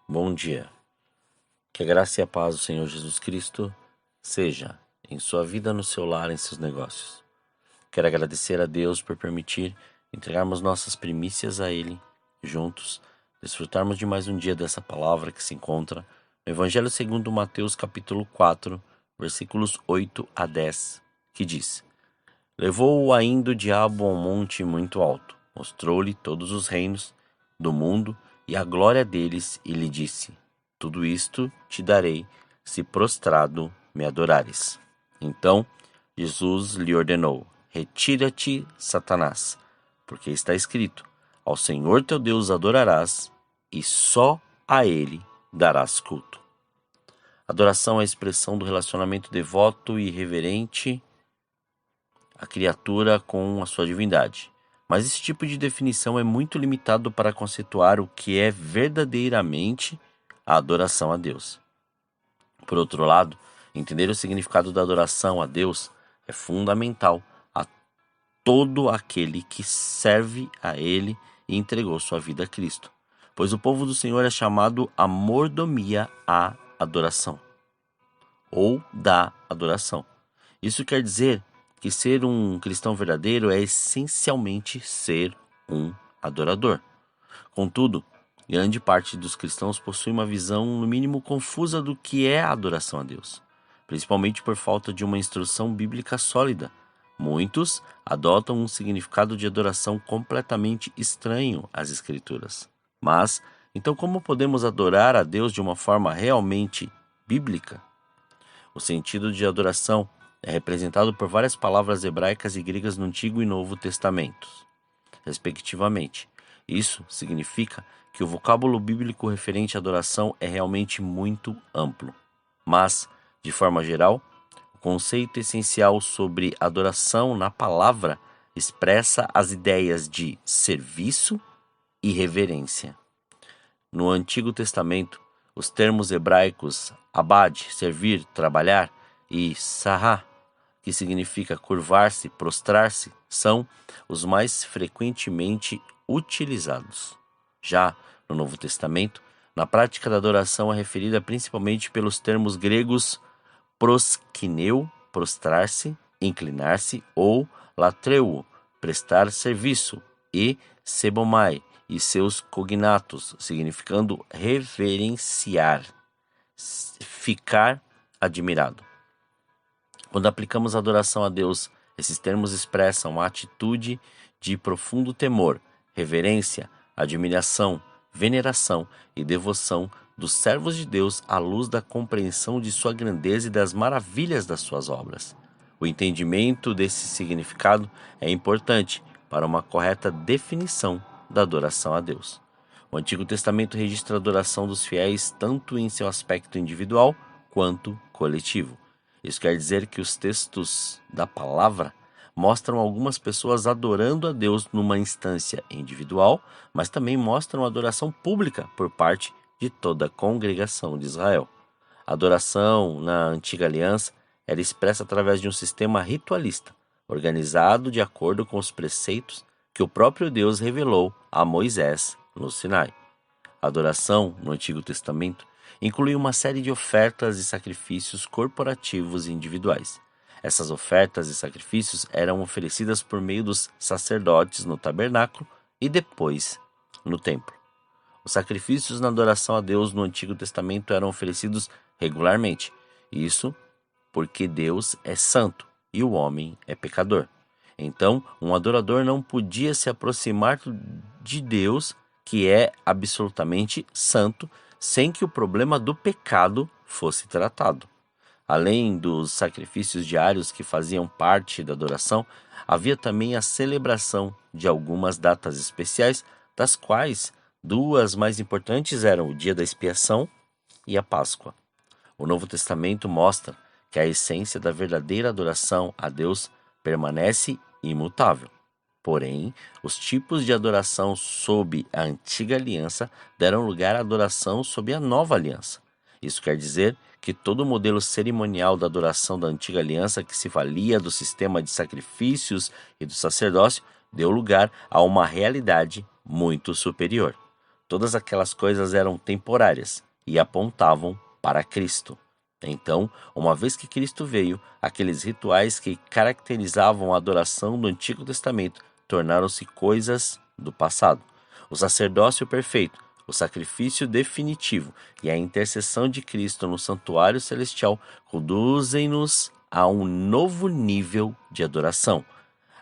Bom dia. Que a graça e a paz do Senhor Jesus Cristo seja em sua vida, no seu lar, em seus negócios. Quero agradecer a Deus por permitir entregarmos nossas primícias a Ele, juntos, desfrutarmos de mais um dia dessa palavra que se encontra no Evangelho segundo Mateus capítulo 4, versículos 8 a 10, que diz: Levou-o ainda o diabo a um monte muito alto, mostrou-lhe todos os reinos do mundo e a glória deles, e lhe disse: Tudo isto te darei, se prostrado me adorares. Então Jesus lhe ordenou: Retira-te, Satanás, porque está escrito: Ao Senhor teu Deus adorarás, e só a Ele darás culto. Adoração é a expressão do relacionamento devoto e reverente a criatura com a sua divindade. Mas esse tipo de definição é muito limitado para conceituar o que é verdadeiramente a adoração a Deus. Por outro lado, entender o significado da adoração a Deus é fundamental a todo aquele que serve a Ele e entregou sua vida a Cristo, pois o povo do Senhor é chamado a mordomia à adoração, ou da adoração. Isso quer dizer que ser um cristão verdadeiro é essencialmente ser um adorador. Contudo, grande parte dos cristãos possui uma visão, no mínimo, confusa do que é a adoração a Deus, principalmente por falta de uma instrução bíblica sólida. Muitos adotam um significado de adoração completamente estranho às Escrituras. Mas, então, como podemos adorar a Deus de uma forma realmente bíblica? O sentido de adoração é representado por várias palavras hebraicas e gregas no Antigo e Novo Testamentos, respectivamente. Isso significa que o vocábulo bíblico referente à adoração é realmente muito amplo. Mas, de forma geral, o conceito essencial sobre adoração na palavra expressa as ideias de serviço e reverência. No Antigo Testamento, os termos hebraicos abad, servir, trabalhar, e sará, que significa curvar-se, prostrar-se, são os mais frequentemente utilizados. Já no Novo Testamento, na prática da adoração é referida principalmente pelos termos gregos proskineu, prostrar-se, inclinar-se, ou latreuo, prestar serviço, e sebomai e seus cognatos, significando reverenciar, ficar admirado. Quando aplicamos a adoração a Deus, esses termos expressam a atitude de profundo temor, reverência, admiração, veneração e devoção dos servos de Deus à luz da compreensão de sua grandeza e das maravilhas das suas obras. O entendimento desse significado é importante para uma correta definição da adoração a Deus. O Antigo Testamento registra a adoração dos fiéis tanto em seu aspecto individual quanto coletivo. Isso quer dizer que os textos da palavra mostram algumas pessoas adorando a Deus numa instância individual, mas também mostram a adoração pública por parte de toda a congregação de Israel. A adoração na antiga aliança era expressa através de um sistema ritualista, organizado de acordo com os preceitos que o próprio Deus revelou a Moisés no Sinai. A adoração no Antigo Testamento inclui uma série de ofertas e sacrifícios corporativos e individuais. Essas ofertas e sacrifícios eram oferecidas por meio dos sacerdotes no tabernáculo e depois no templo. Os sacrifícios na adoração a Deus no Antigo Testamento eram oferecidos regularmente. Isso porque Deus é santo e o homem é pecador. Então, um adorador não podia se aproximar de Deus, que é absolutamente santo, sem que o problema do pecado fosse tratado. Além dos sacrifícios diários que faziam parte da adoração, havia também a celebração de algumas datas especiais, das quais duas mais importantes eram o Dia da Expiação e a Páscoa. O Novo Testamento mostra que a essência da verdadeira adoração a Deus permanece imutável. Porém, os tipos de adoração sob a antiga aliança deram lugar à adoração sob a nova aliança. Isso quer dizer que todo o modelo cerimonial da adoração da antiga aliança, que se valia do sistema de sacrifícios e do sacerdócio, deu lugar a uma realidade muito superior. Todas aquelas coisas eram temporárias e apontavam para Cristo. Então, uma vez que Cristo veio, aqueles rituais que caracterizavam a adoração do Antigo Testamento tornaram-se coisas do passado. O sacerdócio perfeito, o sacrifício definitivo e a intercessão de Cristo no santuário celestial conduzem-nos a um novo nível de adoração,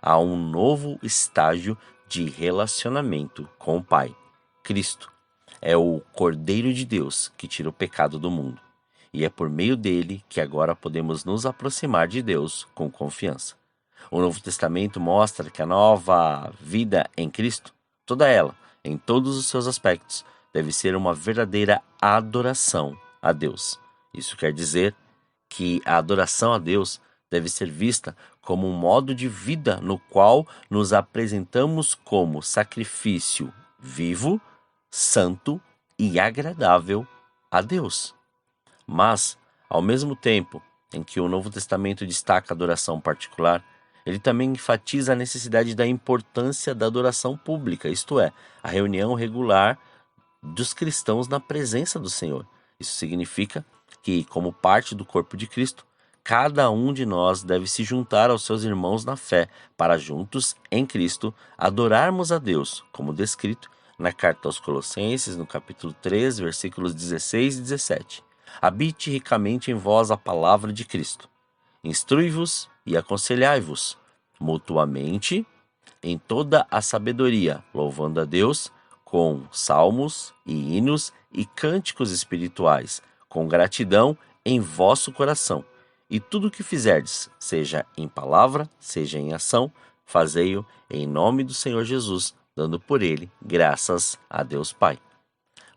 a um novo estágio de relacionamento com o Pai. Cristo é o Cordeiro de Deus que tira o pecado do mundo. E é por meio dele que agora podemos nos aproximar de Deus com confiança. O Novo Testamento mostra que a nova vida em Cristo, toda ela, em todos os seus aspectos, deve ser uma verdadeira adoração a Deus. Isso quer dizer que a adoração a Deus deve ser vista como um modo de vida no qual nos apresentamos como sacrifício vivo, santo e agradável a Deus. Mas, ao mesmo tempo em que o Novo Testamento destaca a adoração particular, ele também enfatiza a necessidade da importância da adoração pública, isto é, a reunião regular dos cristãos na presença do Senhor. Isso significa que, como parte do corpo de Cristo, cada um de nós deve se juntar aos seus irmãos na fé para juntos, em Cristo, adorarmos a Deus, como descrito na carta aos Colossenses, no capítulo 3, versículos 16 e 17. Habite ricamente em vós a palavra de Cristo. Instrui-vos e aconselhai-vos mutuamente em toda a sabedoria, louvando a Deus com salmos e hinos e cânticos espirituais, com gratidão em vosso coração. E tudo o que fizerdes, seja em palavra, seja em ação, fazei-o em nome do Senhor Jesus, dando por ele graças a Deus Pai.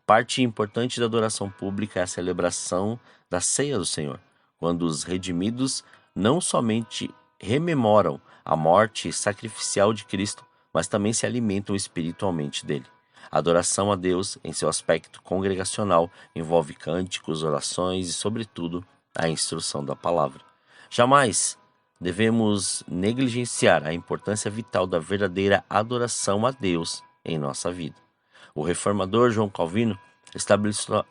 Parte importante da adoração pública é a celebração da ceia do Senhor, quando os redimidos não somente rememoram a morte sacrificial de Cristo, mas também se alimentam espiritualmente dele. A adoração a Deus, em seu aspecto congregacional, envolve cânticos, orações e, sobretudo, a instrução da palavra. Jamais devemos negligenciar a importância vital da verdadeira adoração a Deus em nossa vida. O reformador João Calvino está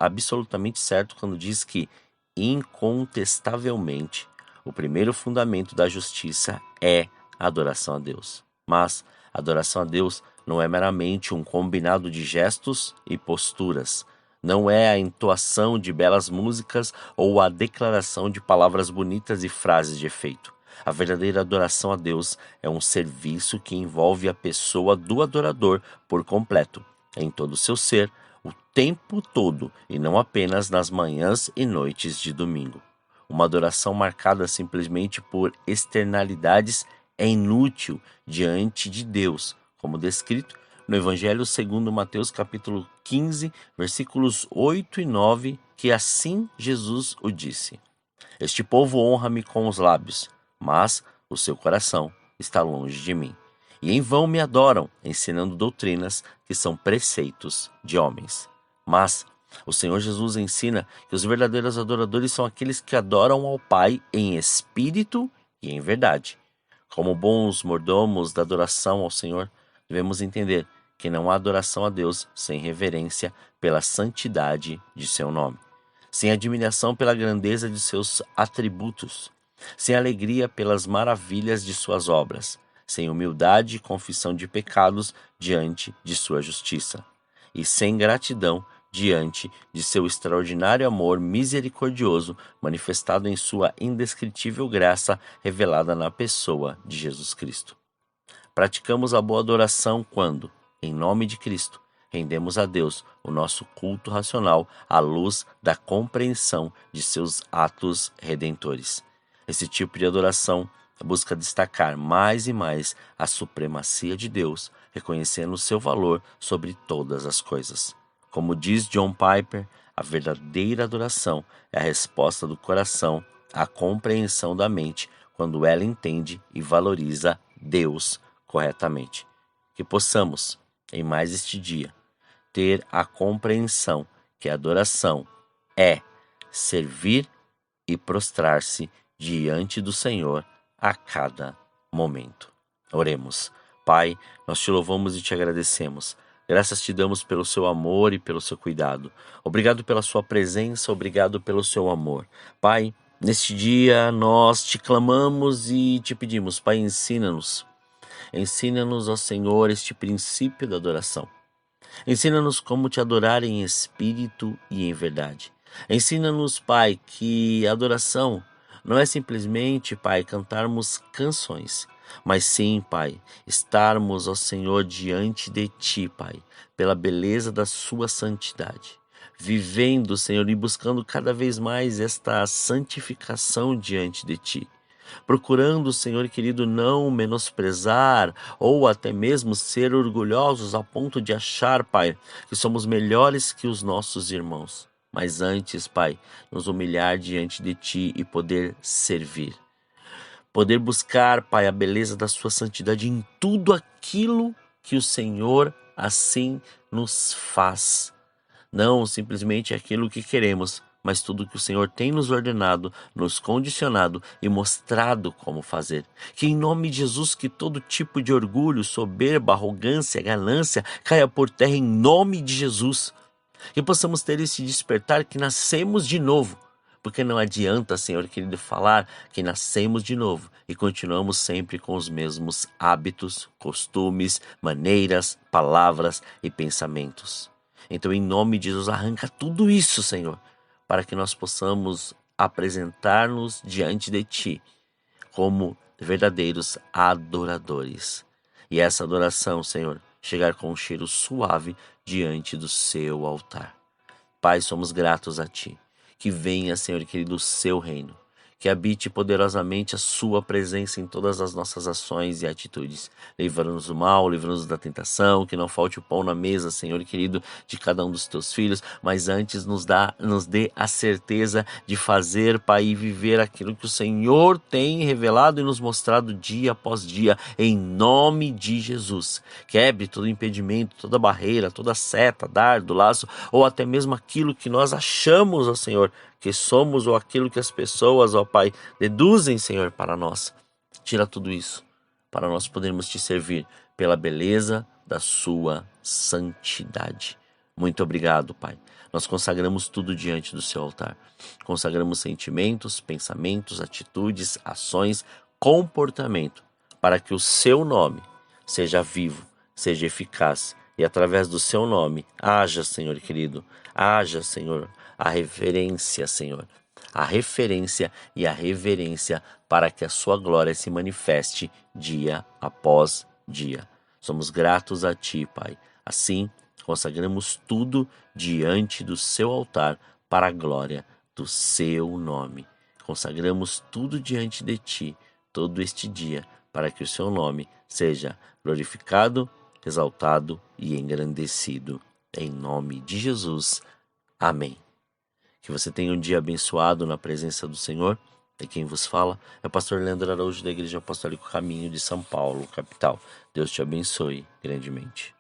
absolutamente certo quando diz que, incontestavelmente, o primeiro fundamento da justiça é a adoração a Deus. Mas a adoração a Deus não é meramente um combinado de gestos e posturas. Não é a entoação de belas músicas ou a declaração de palavras bonitas e frases de efeito. A verdadeira adoração a Deus é um serviço que envolve a pessoa do adorador por completo, em todo o seu ser, o tempo todo, e não apenas nas manhãs e noites de domingo. Uma adoração marcada simplesmente por externalidades é inútil diante de Deus, como descrito no Evangelho segundo Mateus capítulo 15, versículos 8 e 9, que assim Jesus o disse: Este povo honra-me com os lábios, mas o seu coração está longe de mim. E em vão me adoram, ensinando doutrinas que são preceitos de homens. Mas o Senhor Jesus ensina que os verdadeiros adoradores são aqueles que adoram ao Pai em espírito e em verdade. Como bons mordomos da adoração ao Senhor, devemos entender que não há adoração a Deus sem reverência pela santidade de seu nome, sem admiração pela grandeza de seus atributos, sem alegria pelas maravilhas de suas obras, sem humildade e confissão de pecados diante de sua justiça, e sem gratidão diante de seu extraordinário amor misericordioso manifestado em sua indescritível graça revelada na pessoa de Jesus Cristo. Praticamos a boa adoração quando, em nome de Cristo, rendemos a Deus o nosso culto racional à luz da compreensão de seus atos redentores. Esse tipo de adoração busca destacar mais e mais a supremacia de Deus, reconhecendo o seu valor sobre todas as coisas. Como diz John Piper, a verdadeira adoração é a resposta do coração à compreensão da mente quando ela entende e valoriza Deus corretamente. Que possamos, em mais este dia, ter a compreensão que a adoração é servir e prostrar-se diante do Senhor a cada momento. Oremos. Pai, nós te louvamos e te agradecemos Graças te damos pelo seu amor e pelo seu cuidado. Obrigado pela sua presença, obrigado pelo seu amor. Pai, neste dia nós te clamamos e te pedimos, Pai, ensina-nos. Ensina-nos, ó Senhor, este princípio da adoração. Ensina-nos como te adorar em espírito e em verdade. Ensina-nos, Pai, que a adoração não é simplesmente, Pai, cantarmos canções, mas sim, Pai, estarmos, ó Senhor, diante de Ti, Pai, pela beleza da Sua santidade. Vivendo, Senhor, e buscando cada vez mais esta santificação diante de Ti. Procurando, Senhor querido, não menosprezar ou até mesmo ser orgulhosos a ponto de achar, Pai, que somos melhores que os nossos irmãos. Mas antes, Pai, nos humilhar diante de Ti e poder servir. Poder buscar, Pai, a beleza da Sua santidade em tudo aquilo que o Senhor assim nos faz. Não simplesmente aquilo que queremos, mas tudo que o Senhor tem nos ordenado, nos condicionado e mostrado como fazer. Que em nome de Jesus, que todo tipo de orgulho, soberba, arrogância, ganância caia por terra em nome de Jesus. Que possamos ter esse despertar que nascemos de novo. Porque não adianta, Senhor querido, falar que nascemos de novo e continuamos sempre com os mesmos hábitos, costumes, maneiras, palavras e pensamentos. Então, em nome de Jesus, arranca tudo isso, Senhor, para que nós possamos apresentar-nos diante de Ti como verdadeiros adoradores. E essa adoração, Senhor, chegar com um cheiro suave diante do seu altar. Pai, somos gratos a Ti. Que venha, Senhor querido, o seu reino. Que habite poderosamente a sua presença em todas as nossas ações e atitudes. Livra-nos do mal, livra-nos da tentação, que não falte o pão na mesa, Senhor querido, de cada um dos teus filhos, mas antes nos dê a certeza de fazer, Pai, e viver aquilo que o Senhor tem revelado e nos mostrado dia após dia, em nome de Jesus. Quebre todo impedimento, toda barreira, toda seta, dardo, laço, ou até mesmo aquilo que nós achamos, ó Senhor, que somos, ou aquilo que as pessoas, ó Pai, deduzem, Senhor, para nós. Tira tudo isso, para nós podermos te servir pela beleza da sua santidade. Muito obrigado, Pai. Nós consagramos tudo diante do seu altar. Consagramos sentimentos, pensamentos, atitudes, ações, comportamento, para que o seu nome seja vivo, seja eficaz, e através do seu nome haja, Senhor querido, haja, Senhor, a reverência, Senhor, a referência e a reverência para que a sua glória se manifeste dia após dia. Somos gratos a Ti, Pai. Assim, consagramos tudo diante do seu altar para a glória do seu nome. Consagramos tudo diante de Ti todo este dia para que o seu nome seja glorificado, exaltado e engrandecido. Em nome de Jesus. Amém. Que você tenha um dia abençoado na presença do Senhor. E quem vos fala é o pastor Leandro Araújo da Igreja Apostólica Caminho de São Paulo, capital. Deus te abençoe grandemente.